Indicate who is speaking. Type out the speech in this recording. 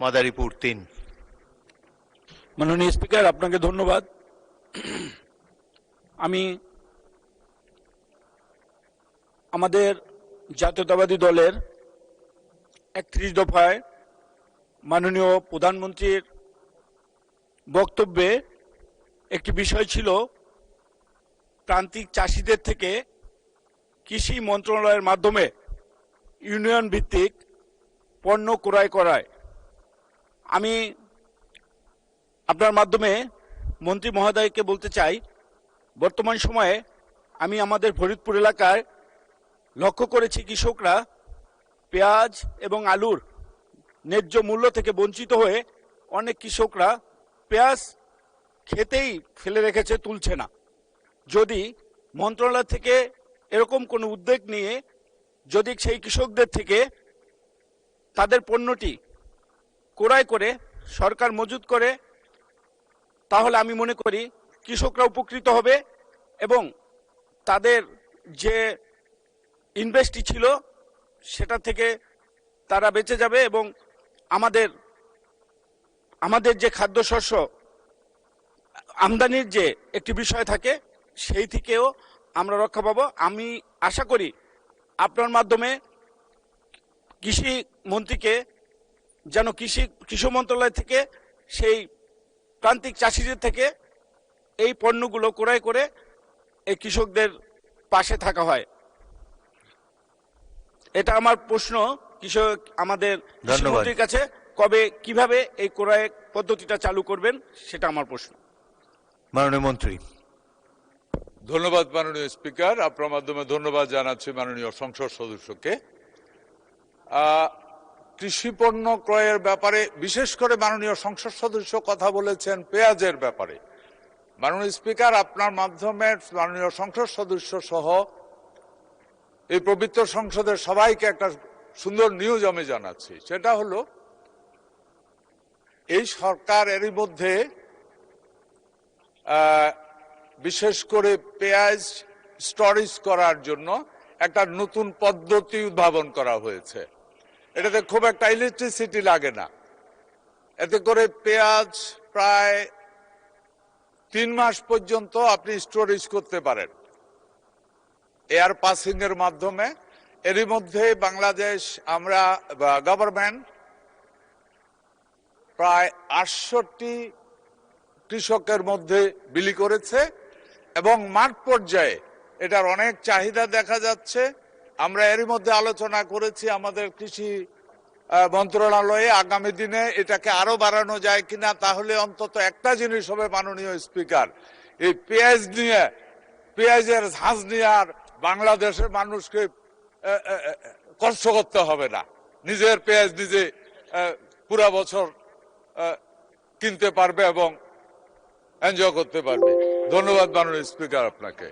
Speaker 1: মাদারীপুর ৩।
Speaker 2: মাননীয় স্পিকার, আপনাকে ধন্যবাদ। আমি আমাদের জাতীয়তাবাদী দলের ৩১ দফায় মাননীয় প্রধানমন্ত্রীর বক্তব্যে একটি বিষয় ছিল প্রান্তিক চাষিদের থেকে কৃষি মন্ত্রণালয়ের মাধ্যমে ইউনিয়ন ভিত্তিক পণ্য ক্রয় করায়। আমি আপনার মাধ্যমে মন্ত্রী মহোদয়কে বলতে চাই, বর্তমান সময়ে আমি আমাদের ফরিদপুর এলাকায় লক্ষ্য করেছি কৃষকরা পেঁয়াজ এবং আলুর ন্যায্য মূল্য থেকে বঞ্চিত হয়ে অনেক কৃষকরা পেঁয়াজ খেতেই ফেলে রেখেছে, তুলছে না। যদি মন্ত্রণালয় থেকে এরকম কোনো উদ্যোগ নিয়ে যদি সেই কৃষকদের থেকে তাদের পণ্যটি ক্রয় করে সরকার মজুত করে, তাহলে আমি মনে করি কৃষকরা উপকৃত হবে এবং তাদের যে ইনভেস্টই ছিল সেটা থেকে তারা বেঁচে যাবে এবং আমাদের যে খাদ্যশস্য আমদানির যে একটি বিষয় থাকে সেই থেকেও আমরা রক্ষা পাবো। আমি আশা করি আপনার মাধ্যমে কৃষি মন্ত্রীকে যেন কৃষি মন্ত্রণালয় থেকে সেই প্রান্তিক চাষিদের থেকে এই পণ্যগুলো ক্রয় করে এই কৃষকদের পাশে থাকা হয়। এটা আমার প্রশ্ন আমাদের কৃষিমন্ত্রীর কাছে, কবে কিভাবে এই ক্রয় পদ্ধতিটা চালু করবেন সেটা আমার প্রশ্ন।
Speaker 1: মাননীয় মন্ত্রী।
Speaker 3: ধন্যবাদ মাননীয় স্পিকার, আপনার মাধ্যমে ধন্যবাদ জানাচ্ছি মাননীয় সংসদ সদস্যকে। কৃষি পণ্য ক্রয়ের ব্যাপারে বিশেষ করে মাননীয় সংসদ সদস্য কথা বলেছেন পেঁয়াজের ব্যাপারে। মাননীয় স্পিকার, আপনার মাধ্যমে মাননীয় সংসদ সদস্য সহ এই পবিত্র সংসদের সবাইকে একটা সুন্দর নিউজ আমি জানাচ্ছি। সেটা হলো এই সরকার এরই মধ্যে বিশেষ করে পেঁয়াজ স্টোরেজ করার জন্য একটা নতুন পদ্ধতি উদ্ভাবন করা হয়েছে। এটাতে খুব একটা ইলেকট্রিসিটি লাগে না। এতে করে পেঁয়াজ প্রায় 3 মাস পর্যন্ত আপনি স্টোরেজ করতে পারেন এয়ার পাসিং এর মাধ্যমে। এরই মধ্যে বাংলাদেশ গভর্নমেন্ট প্রায় 68 কৃষকের মধ্যে বিলি করেছে এবং মাঠ পর্যায়ে এটার অনেক চাহিদা দেখা যাচ্ছে। আমরা এরই মধ্যে আলোচনা করেছি আমাদের কৃষি মন্ত্রণালয়ে আগামী দিনে এটাকে আরো বাড়ানো যায় কিনা। তাহলে অন্তত একটা জিনিস হবে মাননীয় স্পিকার, এই পেঁয়াজের ঝাঁজ নিয়ে আর বাংলাদেশের মানুষকে কষ্ট করতে হবে না। নিজের পেঁয়াজ নিজে পুরা বছর কিনতে পারবে এবং এনজয় করতে পারবে। ধন্যবাদ মাননীয় স্পিকার আপনাকে।